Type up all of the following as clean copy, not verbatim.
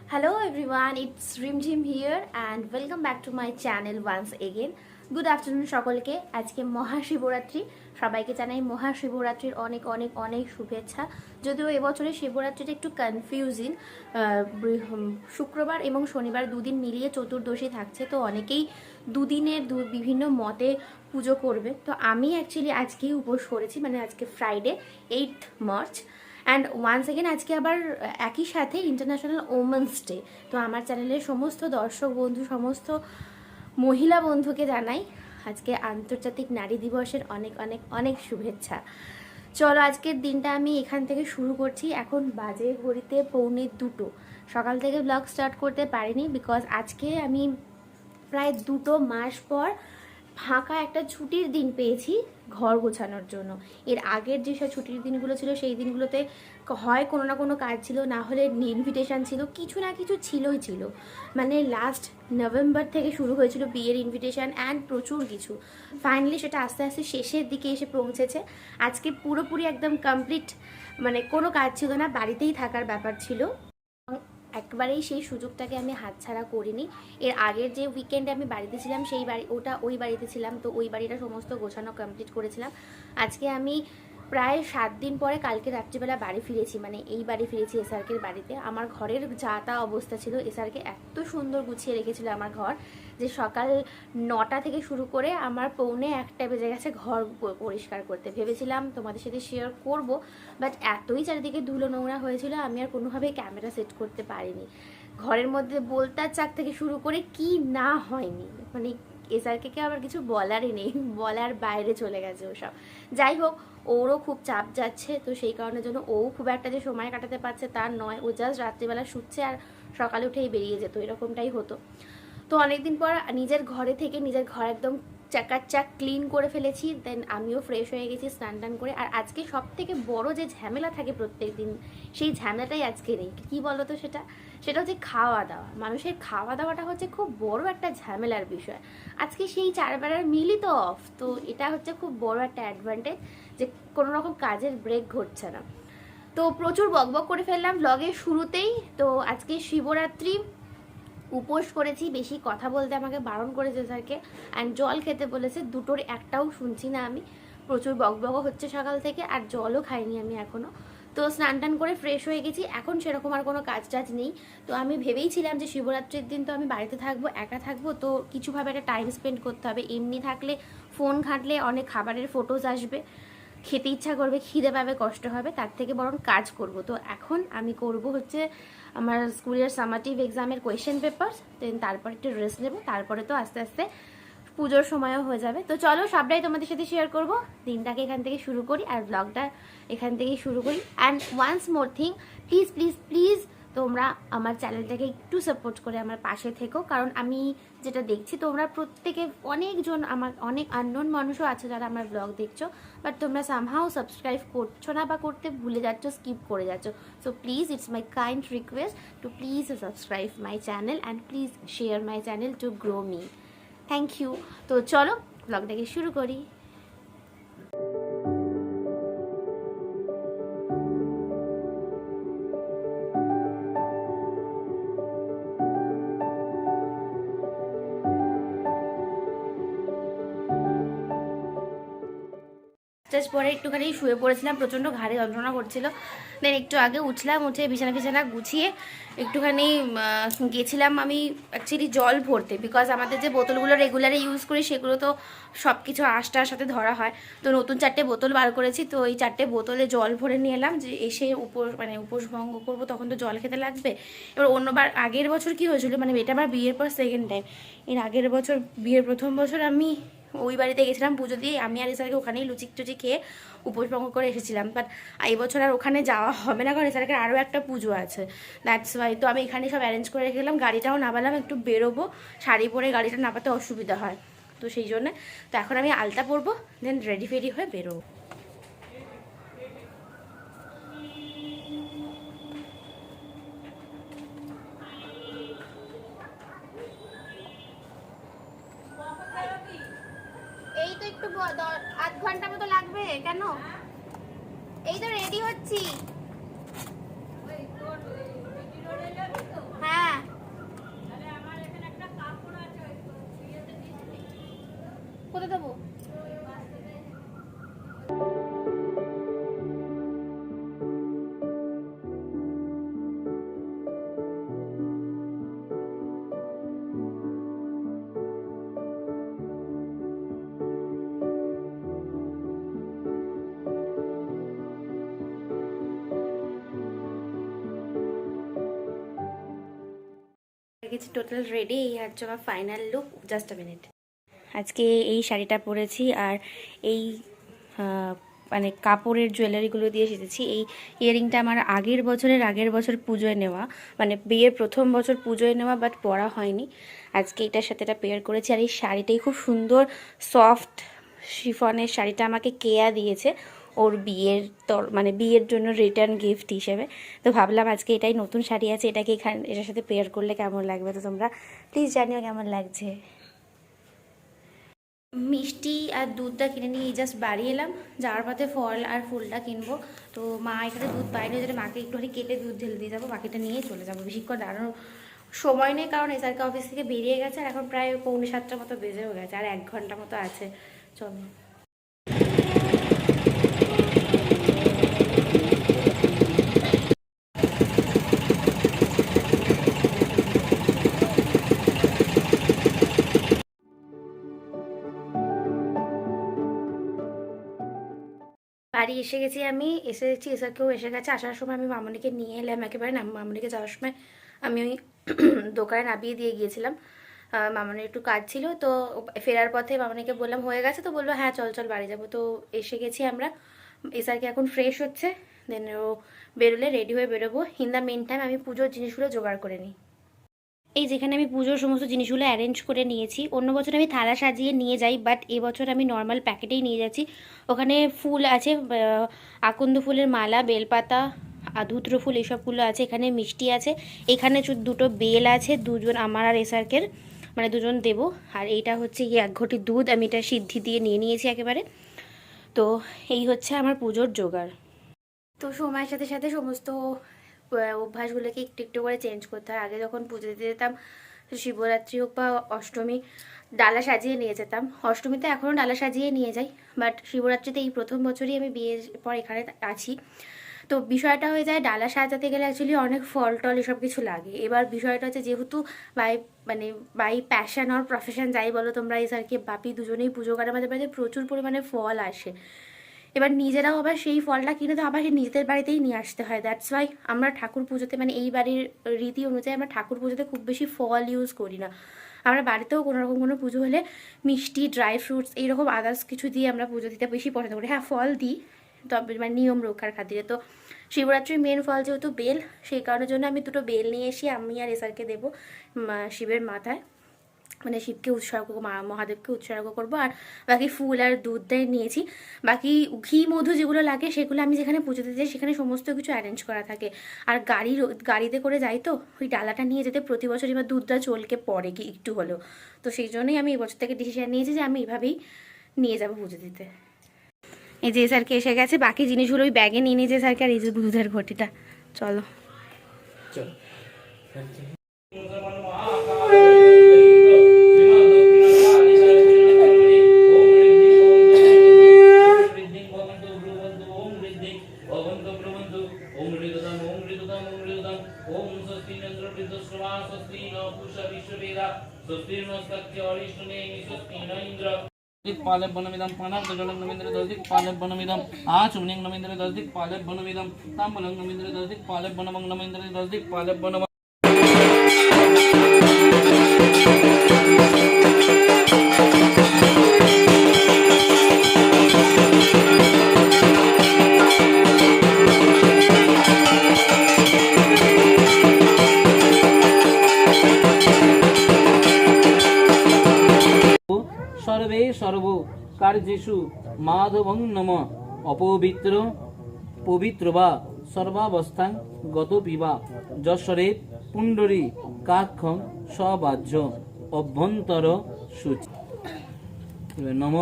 Hello everyone, it's Rimjim here and welcome back to my channel once again. Good afternoon সকলকে। আজকে মহাশিবরাত্রি, সবাইকে জানাই মহাশিবরাত্রির অনেক অনেক অনেক শুভেচ্ছা। যদিও এবছরের শিবরাত্রিটা একটু কনফিউজিং, শুক্রবার এবং শনিবার দুদিন মিলিয়ে চতুর্দশী থাকছে, তো অনেকেই দুদিনের বিভিন্ন মতে পুজো করবে। তো আমি অ্যাকচুয়ালি আজকেই উপোস করেছি, মানে আজকে Friday 8th March. And once again আজকে আবার একই সাথে ইন্টারন্যাশনাল ওমেন্স ডে। তো আমার চ্যানেলের সমস্ত দর্শক বন্ধু, সমস্ত মহিলা বন্ধুকে জানাই আজকে আন্তর্জাতিক নারী দিবসের অনেক অনেক অনেক শুভেচ্ছা। চলো আজকের দিনটা আমি এখান থেকে শুরু করছি। এখন বাজে ঘড়িতে 1:45। সকাল থেকে ব্লগ স্টার্ট করতে পারিনি বিকজ আজকে আমি প্রায় 2 মাস পর ফাঁকা একটা ছুটির দিন পেয়েছি ঘর গোছানোর জন্য। এর আগের যেসব ছুটির দিনগুলো ছিল সেই দিনগুলোতে হয় কোনো না কোনো কাজ ছিল, না হলে ইনভিটেশান ছিল, কিছু না কিছু ছিলই ছিল। মানে লাস্ট নভেম্বর থেকে শুরু হয়েছিল বিয়ের ইনভিটেশান অ্যান্ড প্রচুর কিছু। ফাইনালি সেটা আস্তে আস্তে শেষের দিকে এসে পৌঁছেছে। আজকে পুরোপুরি একদম কমপ্লিট, মানে কোনো কাজ ছিল না, বাড়িতেই থাকার ব্যাপার ছিল। একবারেই সেই সুযোগটাকে আমি হাতছাড়া করিনি। এর আগের যে উইকেন্ডে আমি বাড়িতে ছিলাম সেই ওই বাড়িতে ছিলাম, তো ওই বাড়িটা সমস্ত গোছানো কমপ্লিট করেছিলাম। আজকে আমি প্রায় 7 দিন পরে কালকে রাত্রিবেলা বাড়ি ফিরেছি, মানে এই বাড়ি ফিরেছি এসআরকের বাড়িতে। আমার ঘরের যা তা অবস্থা ছিল, এসআরকে এত সুন্দর গুছিয়ে রেখেছিল আমার ঘর যে সকাল 9টা থেকে শুরু করে আমার 1:45 বেজে গেছে ঘর পরিষ্কার করতে। ভেবেছিলাম তোমাদের সাথে শেয়ার করব, বাট এতই চারিদিকে ধুলো নোংরা হয়েছিল আমি আর কোনোভাবেই ক্যামেরা সেট করতে পারিনি। ঘরের মধ্যে বোলতার চাক থেকে শুরু করে কি না হয়নি, মানে এসআরকে আবার কিছু বলারই নেই, বলার বাইরে চলে গেছে ওসব। যাই হোক, ওরও খুব চাপ যাচ্ছে, তো সেই কারণের জন্য ও খুব একটা যে সময় কাটাতে পারছে তার নয়। ও জাস্ট রাত্রিবেলা শুচ্ছে আর সকালে উঠেই বেরিয়ে যেত, এরকমটাই হতো। তো অনেকদিন পর নিজের ঘরে থেকে নিজের ঘর একদম চাকাচাক ক্লিন করে ফেলেছি। দেন আমিও ফ্রেশ হয়ে গেছি স্নান টান করে। আর আজকে সব থেকে বড় যে ঝামেলা থাকে প্রত্যেক দিন, সেই ঝামেলাটাই আজকে নেই। কি বলো তো সেটা হচ্ছে খাওয়া দাওয়া। মানুষের খাওয়া দাওয়াটা হচ্ছে খুব বড় একটা ঝামেলার বিষয়। আজকে সেই 4 বেলার মিলই তো অফ, তো এটা হচ্ছে খুব বড় একটা অ্যাডভান্টেজ যে কোনো রকম কাজের ব্রেক ঘটছে না। তো প্রচুর বকবক করে ফেললাম ব্লগের শুরুতেই। তো আজকে শিবরাত্রি, উপোস করেছি, বেশি কথা বলতে আমাকে বারণ করেছে স্যারকে, অ্যান্ড জল খেতে বলেছে। দুটোর একটাও শুনছি না আমি। প্রচুর বকবকও হচ্ছে সকাল থেকে, আর জলও খাইনি আমি এখনও। তো স্নান টান করে ফ্রেশ হয়ে গেছি, এখন সেরকম আর কোনো কাজ টাজ নেই। তো আমি ভেবেইছিলাম যে শিবরাত্রির দিন তো আমি বাড়িতে থাকবো, একা থাকবো, তো কিছুভাবে একটা টাইম স্পেন্ড করতে হবে। এমনি থাকলে ফোন ঘাঁটলে অনেক খাবারের ফটোজ আসবে, খেতে ইচ্ছা করবে, খিদে পাবে, কষ্ট হবে, তার থেকে বরং কাজ করব। তো এখন আমি করব হচ্ছে আমার স্কুলের সামাটিভ এক্সামের কোয়েশ্চেন পেপার, দেন তারপর একটু রেস্ট নেবো, তারপরে তো আস্তে আস্তে পুজোর সময়ও হয়ে যাবে। তো চলো সবটাই তোমাদের সাথে শেয়ার করব। দিনটাকে এখান থেকে শুরু করি আর ব্লগটা এখান থেকেই শুরু করি। And once more thing, please please please তোমরা আমার চ্যানেলটাকে একটু সাপোর্ট করে আমার পাশে থেকো, কারণ আমি যেটা দেখছি তোমরা প্রত্যেকে, অনেকজন, আমার অনেক আননোন মানুষও আছে যারা আমার ব্লগ দেখছো, বাট তোমরা সামহাও সাবস্ক্রাইব করছো না বা করতে ভুলে যাচ্ছ, স্কিপ করে যাচ্ছ। So please, it's my kind request to please subscribe my channel and please share my channel to grow me. Thank you. তো চলো ব্লগটাকে শুরু করি। জাস্ট পরে একটুখানি শুয়ে পড়েছিলাম, প্রচণ্ড ঘাড়ে যন্ত্রণা করছিল। দেন একটু আগে উঠলাম, উঠে বিছানা গুছিয়ে একটুখানি গেছিলাম আমি অ্যাকচুয়ালি জল ভরতে, বিকজ আমাদের যে বোতলগুলো রেগুলারে ইউজ করি সেগুলো তো সব কিছু আঁশটার সাথে ধরা হয়। তো নতুন 4টে বোতল বার করেছি, তো এই 4টে বোতলে জল ভরে নিয়ে এলাম, যে এসে উপোস ভঙ্গ করবো, তখন তো জল খেতে লাগবে। এবার অন্যবার আগের বছর কি হয়েছিল, মানে এটা আমার বিয়ের পর সেকেন্ড টাইম। এর আগের বছর, বিয়ের প্রথম বছর আমি ওই বাড়িতে গেছিলাম পুজো দিয়ে, আমি আর এসআরকে ওখানেই লুচি টুচি খেয়ে উপোস ভঙ্গ করে এসেছিলাম। বাট এই বছর আর ওখানে যাওয়া হবে না, কারণ এসআরকে আরও একটা পুজো আছে, দ্যাটস ওয়াই। তো আমি এখানে সব অ্যারেঞ্জ করে রেখে গেলাম, গাড়িটাও নামালাম, একটু বেরোবো, শাড়ি পরে গাড়িটা নামাতে অসুবিধা হয়, তো সেই জন্য। তো এখন আমি আলতা পরবো, দেন রেডি ফেডি হয়ে বেরোবো। এই তো একটু 8 ঘন্টা মতো লাগবে। কেন? এই তো রেডি হচ্ছি। হ্যাঁ কোথায় দেবো? গেছি টোটাল রেডি। এই হচ্ছে আমার final look. Just a minute. আজকে এই শাড়িটা পরেছি আর এই মানে কাপড়ের জুয়েলারিগুলো দিয়ে সেজেছি। এই ইয়ারিংটা আমার আগের বছর পুজোয় নেওয়া, মানে বিয়ের প্রথম বছর পুজোয় নেওয়া, বাট পরা হয়নি। আজকে এটার সাথে এটা পেয়ার করেছি। আর এই শাড়িটাই খুব সুন্দর সফট শিফনের শাড়িটা আমাকে কেয়া দিয়েছে ওর বিয়ের মানে বিয়ের জন্য রিটার্ন গিফট হিসেবে। তো ভাবলাম আজকে এটাই নতুন শাড়ি আছে, এটাকে এটার সাথে পেয়ার করলে কেমন লাগবে। তো তোমরা প্লিজ জানিও কেমন লাগছে। মিষ্টি আর দুধটা কিনে নিয়ে জাস্ট বাড়ি এলাম। যাওয়ার পথে ফল আর ফুলটা কিনবো। তো মা এখানে দুধ পায়নি, যেটা মাকে একটুখানি কেটে দুধ ঢেলে দিয়ে যাবো, বাকিটা নিয়ে চলে যাবো। বেশিক্ষণ দাঁড়ানোর সময় নেই, কারণ এসআরকে অফিস থেকে বেরিয়ে গেছে আর এখন প্রায় 6:45 মতো বেজেও গেছে, আর 1 ঘন্টা মতো আছে। চলো। বাড়ি এসে গেছি, আমি এসেছি, এসআরকেও এসে গেছে। আসার সময় আমি মামনিকে নিয়ে এলাম একেবারে। মামনিকে যাওয়ার সময় আমি ওই দোকানে নামিয়ে দিয়ে গিয়েছিলাম। মামনির একটু কাজ ছিল, তো ফেরার পথে মামনিকে বললাম হয়ে গেছে, তো বললো হ্যাঁ চল চল বাড়ি যাবো। তো এসে গেছি আমরা। এসআরকে এখন ফ্রেশ হচ্ছে, দেন ও বেরোলে রেডি হয়ে বেরোবো। ইন দ্য মেন টাইম আমি পুজোর জিনিসগুলো জোগাড় করে নিই। এই যেখানে আমি পুজোর সমস্ত জিনিসগুলো অ্যারেঞ্জ করে নিয়েছি। অন্য বছর আমি থালা সাজিয়ে নিয়ে যাই, বাট এবছর আমি নর্মাল প্যাকেটেই নিয়ে যাচ্ছি। ওখানে ফুল আছে, আকন্দ ফুলের মালা, বেলপাতা, ধুত্র ফুল, এইসবগুলো আছে। এখানে মিষ্টি আছে, এখানে দুটো বেল আছে, দুজন আমার আর এসআরকের, মানে দুজন দেবো। আর এইটা হচ্ছে 1 ঘটি দুধ, আমি এটা সিদ্ধি দিয়ে নিয়ে নিয়েছি একেবারে। তো এই হচ্ছে আমার পুজোর জোগাড়। তো সময়ের সাথে সাথে সমস্ত অভ্যাসগুলোকে একটু একটু করে চেঞ্জ করতে হয়। আগে যখন পুজো দিতে যেতাম, শিবরাত্রি হোক বা অষ্টমী, ডালা সাজিয়ে নিয়ে যেতাম। অষ্টমীতে এখনও ডালা সাজিয়ে নিয়ে যাই, বাট শিবরাত্রিতে এই প্রথম বছরই আমি বিয়ের পর এখানে আছি। তো বিষয়টা হয়ে যায়, ডালা সাজাতে গেলে অ্যাকচুয়ালি অনেক ফল টল এসব কিছু লাগে। এবার বিষয়টা হচ্ছে, যেহেতু বাই প্যাশন আর প্রফেশন যাই বলো তোমরা, এই স্যারকে বাপি দুজনেই পুজো করে, আমাদের বাড়িতে প্রচুর পরিমাণে ফল আসে। এবার নিজেরাও আবার সেই ফলটা কিনে তো আবার নিজেদের বাড়িতেই নিয়ে আসতে হয়। দ্যাটস ওয়াই আমরা ঠাকুর পুজোতে, মানে এই বাড়ির রীতি অনুযায়ী আমরা ঠাকুর পুজোতে খুব বেশি ফল ইউজ করি না। আমরা বাড়িতেও কোনোরকম কোনো পুজো হলে মিষ্টি, ড্রাই ফ্রুটস, এইরকম আদার্স কিছু দিয়ে আমরা পুজো দিতে বেশি পছন্দ করি। হ্যাঁ, ফল দিই, তবে মানে নিয়ম রক্ষার খাতিরে। তো শিবরাত্রির মেন ফল যেহেতু বেল, সেই কারণের জন্য আমি 2টো বেল নিয়ে এসে আমি আর এসআরকে দেবো শিবের মাথায়, মানে শিবকে উৎসর্গ, মহাদেবকে উৎসর্গ করবো। আর বাকি ফুল আর দুধটাই নিয়েছি। বাকি ঘি মধু যেগুলো লাগে সেগুলো আমি যেখানে পুজো দিতে যাই সেখানে সমস্ত কিছু অ্যারেঞ্জ করা থাকে। আর গাড়িতে করে যাই, তো ওই ডালাটা নিয়ে যেতে প্রতি বছর এবার দুধটা চলকে পড়ে কি একটু হলেও। তো সেই জন্যই আমি এবছর থেকে ডিসিশন নিয়েছি যে আমি এভাবেই নিয়ে যাবো পুজো দিতে। এই যে স্যারকে এসে গেছে, বাকি জিনিসগুলো ওই ব্যাগে নিয়ে নিয়েছে স্যারকে। আর এই যে দুধের ঘটিটা, চলো। पाले बनमिदं पानार्थ जलं नमेंद्र दर्दिक पाले बनमिदं आचमनिं नमेंद्र दर्दिक पाले बनमिदं तांबलं नमेंद्र दर्दिक पाले बनमं नमेंद्र दर्दिक पाले बनम। सर्वे सर्वो कार्येषु माधवं नम अपवित्र पवित्र वा सर्वावस्थां गतोऽपि वा যশরে পুণ্ডরী কাক্ষং সবাহ্য অভ্যন্তর সূচি। নম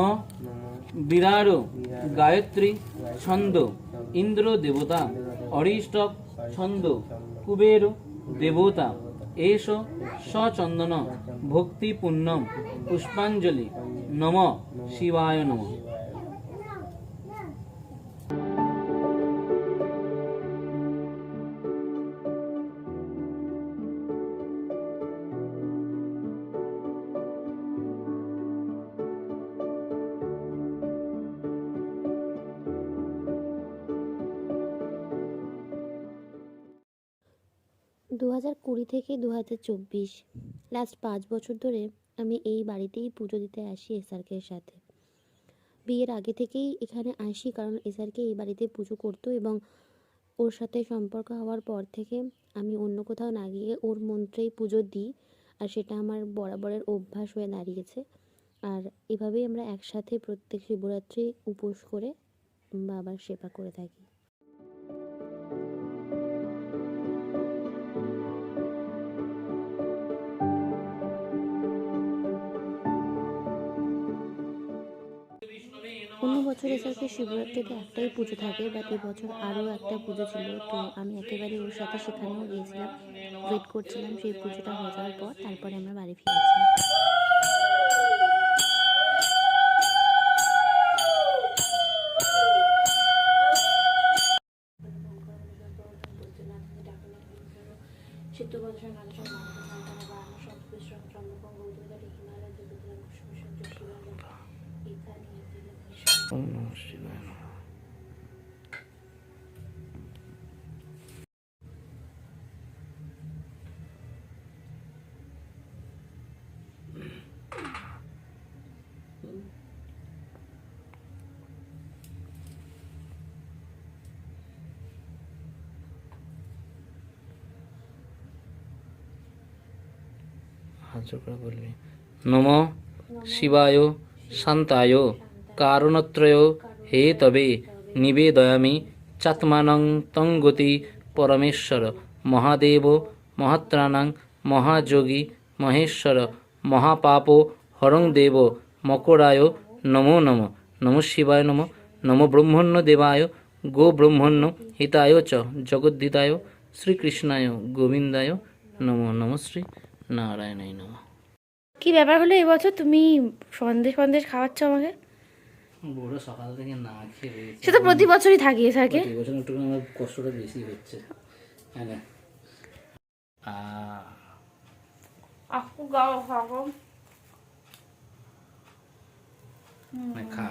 বিরাট গায়ত্রী ছন্দ ইন্দ্র দেবতা অরিষ্ট ছন্দ কুবের দেবতা এষ সচন্দন ভক্তিপূর্ণম পুষ্পাঞ্জলি নম শিবায় নমঃ। 2020 থেকে 2024 লাস্ট 5 বছর ধরে আমি এই বাড়িতেই পুজো দিতে আসি এসআরকে এর সাথে। বিয়ের আগে থেকেই এখানে আসি, কারণ এসআরকে এই বাড়িতে পুজো করতো এবং ওর সাথে সম্পর্ক হওয়ার পর থেকে আমি অন্য কোথাও না গিয়ে ওর মন্ত্রেই পুজো দিই, আর সেটা আমার বরাবরের অভ্যাস হয়ে দাঁড়িয়েছে। আর এভাবেই আমরা একসাথে প্রত্যেক শিবরাত্রি উপোস করে বাবার সেবা করে থাকি। অন্য বছর এসআরকে শিবরাত্রিতে একটাই পুজো থাকে, বাট এবছর আরও একটা পুজো ছিল, তো আমি একেবারে ওর সাথে সেখানেও গিয়েছিলাম, ওয়েট করছিলাম সেই পুজোটা হয়ে যাওয়ার পর, তারপরে আমরা বাড়ি ফিরেছি। ওম নমঃ শিবায় নমঃ। নমঃ শিবায় শান্তায় কারণত্রয় হে তবে নিবেদয়ামি চাত্মানং তং গতি পরমেশ্বর মহাদেব মহাত্রাণাং মহাযোগী মহেশ্বর মহাপাপ হরং দেব মকরায় নমো নমঃ। নমঃ শিবায় নমঃ। নমো ব্রহ্মণ্য দেবায় গো ব্রহ্মণ্য হিতায় চ জগদ্ধিতায় শ্রীকৃষ্ণায় গোবিন্দায় নমো নমঃ শ্রী নারায়ণায় নমঃ। কি ব্যাপার হলো এবছর তুমি সন্দেশ ফন্দেশ খাওয়াচ্ছ আমাকে? বড় সকাল থেকে না খেয়ে রয়েছে। সে তো প্রতি বছরই থাকি থাকে। এই বছর একটু আমার কষ্টটা বেশি হচ্ছে। হ্যাঁ না? আপু গাও খাও। খা।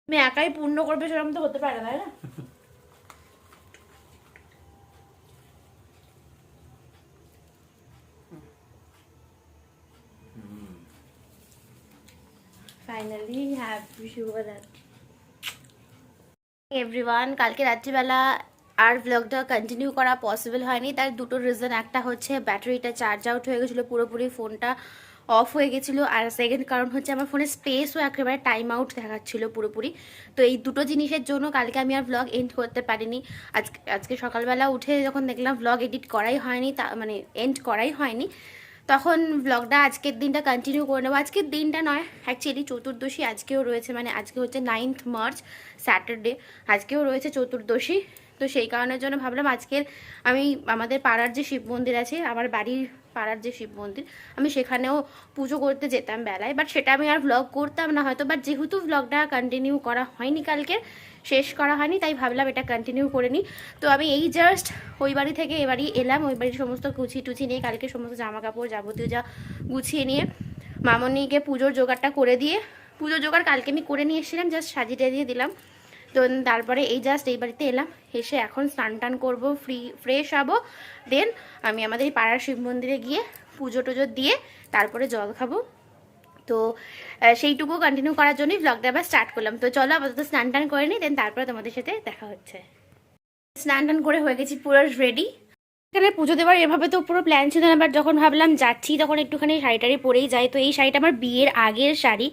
তুমি একাই পূর্ণ করবে সেরকম তো হতে পারে না, তাই না? Finally happy Shivratri everyone. কালকে রাত্রিবেলা আর ব্লগটা কন্টিনিউ করা পসিবল হয়নি, তার দুটো রিজন। একটা হচ্ছে ব্যাটারিটা চার্জ আউট হয়ে গেছিলো পুরোপুরি, ফোনটা অফ হয়ে গেছিলো, আর সেকেন্ড কারণ হচ্ছে আমার ফোনের স্পেসও একেবারে টাইম আউট দেখাচ্ছিলো পুরোপুরি। তো এই দুটো জিনিসের জন্য কালকে আমি আর ব্লগ এন্ড করতে পারিনি। আজকে সকালবেলা উঠে যখন দেখলাম ব্লগ এডিট করাই হয়নি, তা মানে এন্ড করাই হয়নি, তখন ব্লগটা আজকের দিনটা কন্টিনিউ করে নেবো। আজকের দিনটা নয়, অ্যাকচুয়ালি চতুর্দশী আজকেও রয়েছে, মানে আজকে হচ্ছে 9th মার্চ স্যাটারডে, আজকেও রয়েছে চতুর্দশী। তো সেই কারণের জন্য ভাবলাম আজকের আমি আমাদের পাড়ার যে শিব মন্দির আছে, আমার বাড়ির পাড়ার যে শিব মন্দির, আমি সেখানেও পুজো করতে যেতাম বেলায়, বাট সেটা আমি আর ব্লগ করতাম না হয়তো, বাট যেহেতু ব্লগটা কন্টিনিউ করা হয়নি, কালকে শেষ করা হয়নি, তাই ভাবলাম এটা কন্টিনিউ করে নিই। তো আমি এই জাস্ট ওই বাড়ি থেকে এ বাড়ি এলাম, ওই বাড়ির সমস্ত গুছিয়ে টুচি নিয়ে, কালকে সমস্ত জামা কাপড় যাবতীয় যা গুছিয়ে নিয়ে মামনিকে পুজোর জোগাড়টা করে দিয়ে, পুজোর জোগাড় কালকে আমি করে নিয়ে এসেছিলাম, জাস্ট সাজিয়ে দিয়ে দিলাম। তো তারপরে এই জাস্ট এই বাড়িতে এলাম, এসে এখন স্নান টান করবো, ফ্রেশ হবো, দেন আমি আমাদের এই পাড়ার শিব মন্দিরে গিয়ে পুজো টুজো দিয়ে তারপরে জল খাবো। তো সেইটুকু কন্টিনিউ করার জন্যই ব্লগটা আবার স্টার্ট করলাম। তো চলো আপাতত স্নান টান করে নিই, দেন তারপরে তোমাদের সাথে দেখা হচ্ছে। স্নান টান করে হয়ে গেছি পুরো রেডি। এখানে পুজো দেওয়ার এভাবে তো পুরো প্ল্যান ছিল না, বাট যখন ভাবলাম যাচ্ছি তখন একটুখানি শাড়িটারি পরেই যাই। তো এই শাড়িটা আমার বিয়ের আগের শাড়ি,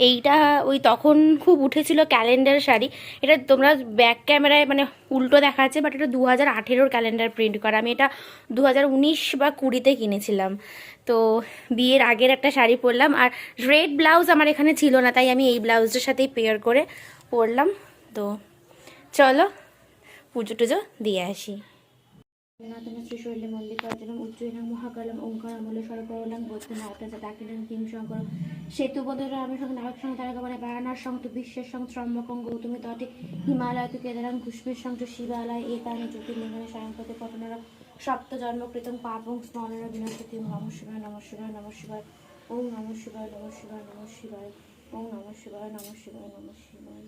এইটা ওই তখন খুব উঠেছিল ক্যালেন্ডার শাড়ি। এটা তোমরা ব্যাক ক্যামেরায় মানে উল্টো দেখাচ্ছে, বাট এটা 2018 ক্যালেন্ডার প্রিন্ট করা। আমি এটা 2019 বা 20-তে কিনেছিলাম। তো বিয়ের আগের একটা শাড়ি পরলাম, আর রেড ব্লাউজ আমার এখানে ছিল না, তাই আমি এই ব্লাউজটার সাথেই পেয়ার করে পরলাম। তো চলো পুজো টুজো দিয়ে আসি। নাতন শ্রীশৈলে মল্লিকার্জুনম উজ্জয়িনাং মহাকালম ওঙ্কার আমলে সরকরলাং বৈদ্যনাথ দাকিনাং কিং শঙ্কর সেতুবদরা আমি সঙ্গে নারক সঙ্গে তারকাবারে বারাণার সঙ্গে বিশ্বের সঙ্গে ত্রম্বকং গৌতমী তটে হিমালয় তু কেদারাং কুষ্মের সঙ্গে শিবালয় এতানি জ্যোতির্লিঙ্গনে স্বয়ংপতি পটনার সপ্ত জন্মকৃতং পাপং স্মরণের বিনাশতি নমঃ শিবায় নমঃ শিবায় নমঃ শিবায় ওম নমঃ শিবায় নমঃ শিবায় নমঃ শিবায় ওম নমঃ শিবায় নমঃ শিবায় নমঃ শিবায়।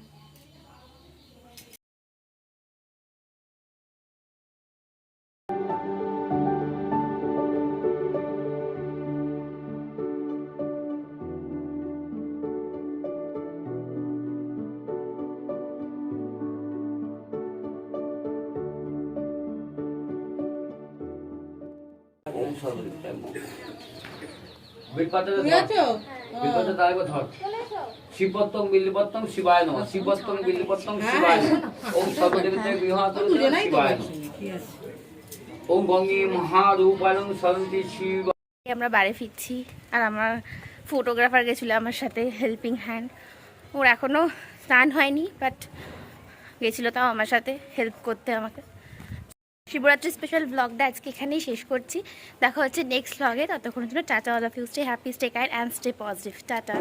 ওম সর্বদিত্তায় নমঃ। বিলপত্র দাঁড়াবো ধর। শিবপত্তং বিল্লিপত্তং শিবায় নমঃ। শিবপত্তং বিল্লিপত্তং শিবায় নমঃ। ওম সর্বদেবতায় বিহাত শিবায় নমঃ। ওম গঙ্গে মহারূপালং সরন্তি শিব। আমরা বাড়ি ফিরছি আর আমার ফটোগ্রাফার গেছিলো আমার সাথে হেল্পিং হ্যান্ড। ওর এখনও স্নান হয়নি, বাট গেছিলো তাও আমার সাথে হেল্প করতে আমাকে। শিবরাত্রি স্পেশাল ব্লগটা আজকে এখানেই শেষ করছি। দেখা হচ্ছে নেক্সট ব্লগে। ততক্ষণের জন্য tata, all of you stay happy, stay kind and stay positive. Tata.